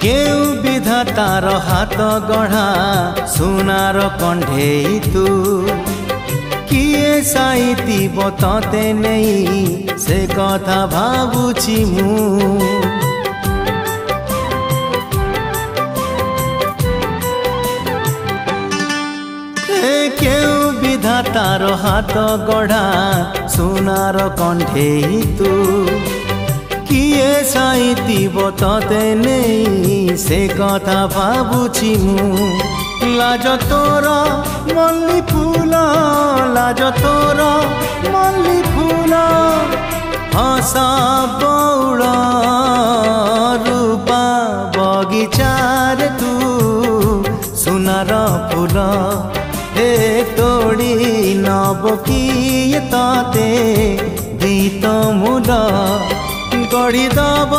केउ विधातार हाथ गढ़ा सुनार कंढेई तू किए साइती बतते नहीं से कथा भावुची मु केउ विधातार हाथ गढ़ा सुनार कंढेई तू किए साइती बतते नहीं से कथा भावुची मु लाज तोर मल्ली फूल लाज तोर मल्ली फूल हसा बौड़ रूपा बगीचार तू सुनार फूल हे तोड़ी नब किए ताते गीत मूल गढ़ी दब